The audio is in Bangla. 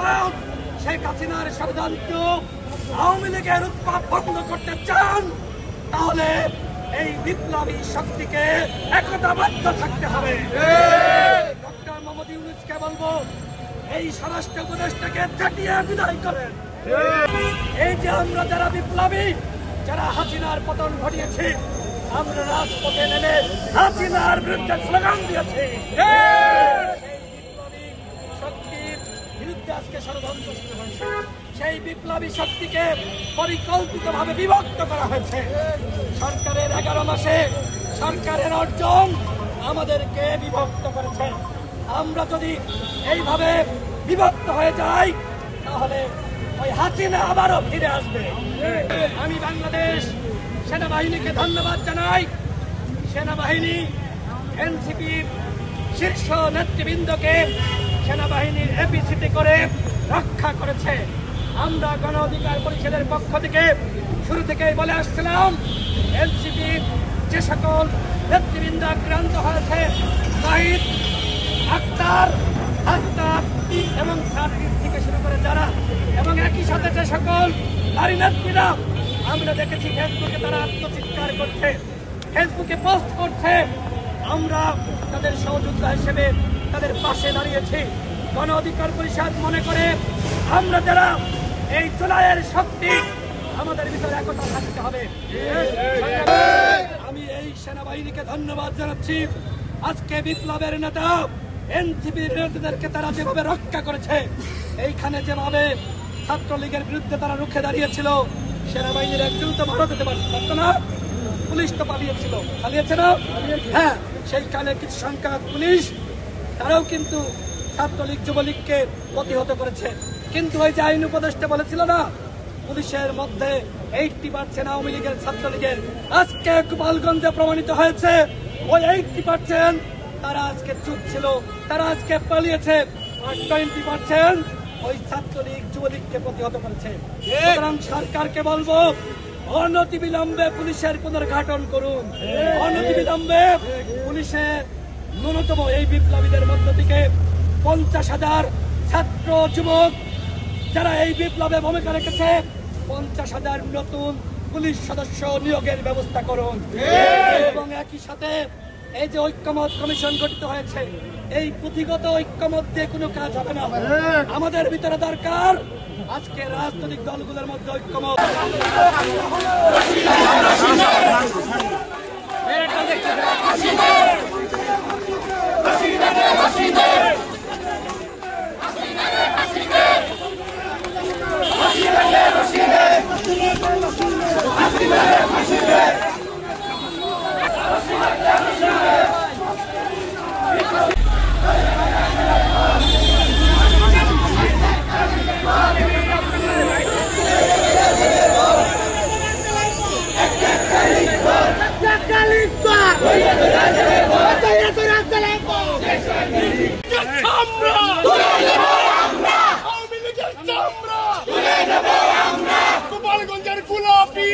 ফ্যাসিবাদ শেখ হাসিনার ষড়যন্ত্র আওয়ামী লীগের উৎপাত বন্ধ করতে চান, তাহলে এই বিপ্লবী শক্তিকে একতাবদ্ধ থাকতে হবে। ডক্টর মোহাম্মদ ইউনূসকে বলবো, এই স্বরাষ্ট্র উপদেষ্টাকে ঝাঁটিয়ে বিদায় করেন। এই যে আমরা যারা বিপ্লবী, যারা হাসিনার পতন ঘটিয়েছি, আমরা রাজপথে নেমে হাসিনার বিরুদ্ধে স্লোগান দিয়েছি। বিপ্লবী শক্তির বিরুদ্ধে আজকে ষড়যন্ত্র শুরু হয়েছে। সেই বিপ্লবী শক্তিকে পরিকল্পিতভাবে বিভক্ত করা হয়েছে। সরকারের 11 মাসে সরকারের অর্জন আমাদেরকে বিভক্ত করেছে। আমরা যদি এইভাবে বিভক্ত হয়ে যাই, তাহলে ওই হাসিনা আবারও ফিরে আসবে। আমি বাংলাদেশ সেনাবাহিনীকে ধন্যবাদ জানাই। সেনাবাহিনী এনসিপির শীর্ষ নেতৃবৃন্দকে সেনাবাহিনীর এপিসিতে করে রক্ষা করেছে। আমরা গণ অধিকার পরিষদের পক্ষ থেকে শুরু থেকেই বলে আসছিলাম, এনসিপির যে সকল নেতৃবৃন্দ আক্রান্ত হয়েছে, নাহিদ, আক্তার, আক্তার এবং সার্ভিস থেকে শুরু করে যারা, এবং একই সাথে যে সকল নারী নেত্রীরা, আমরা দেখেছি ফেসবুকে তারা আত্মচিৎকার করছে, ফেসবুকে পোস্ট করছে। আমরা তাদের সহযোদ্ধা হিসেবে তাদের পাশে দাঁড়িয়েছি। গণ অধিকার পরিষদ মনে করে আমরা যারা এই জুলাইয়ের শক্তি, আমাদের ভিতরে একতা থাকতে হবে। আমি এই সেনাবাহিনীকে ধন্যবাদ জানাচ্ছি। আজকে বিপ্লবের নেতা এনসিপির নেতাদেরকে তারা যেভাবে রক্ষা করেছে, এইখানে যেভাবে ছাত্রলীগের বিরুদ্ধে তারা রুখে দাঁড়িয়েছিল, সেনাবাহিনীর একজন তো ভারত যেতে পারত না, পুলিশ তো পালিয়েছে না? হ্যাঁ, সেইখানে কিছু সংখ্যক পুলিশ তারাও কিন্তু ছাত্রলীগ যুবলীগকে প্রতিহত করেছে। কিন্তু ওই যে আইন উপদেষ্টা বলেছিল না, পুলিশের মধ্যে 80% আওয়ামী লীগের, ছাত্রলীগের, আজকে গোপালগঞ্জে প্রমাণিত হয়েছে ওই 80% তারা আজকে চুপ ছিল, তারা আজকে পালিয়েছে, আর 20% ওই ছাত্রলীগ যুবলীগকে প্রতিহত করেছে। সুতরাং সরকারকে বলবো, অনতিবিলম্বে পুলিশের পুনর্গঠন করুন। অনতিবিলম্বে পুলিশের ন্যূনতম এই বিপ্লবীদের মধ্য থেকে 50,000 ছাত্র যুবক যারা এই বিপ্লবে ভূমিকা রেখেছে, 50,000 নতুন পুলিশ সদস্য নিয়োগের ব্যবস্থা করুন। এবং একই সাথে এই যে ঐক্যমত কমিশন গঠিত হয়েছে, এই পুঁথিগত ঐক্যমত দিয়ে কোনো কাজ হবে না। আমাদের ভিতরে দরকার আজকে রাজনৈতিক দলগুলোর মধ্যে ঐক্যমত। গোপালগঞ্জের গোলাপি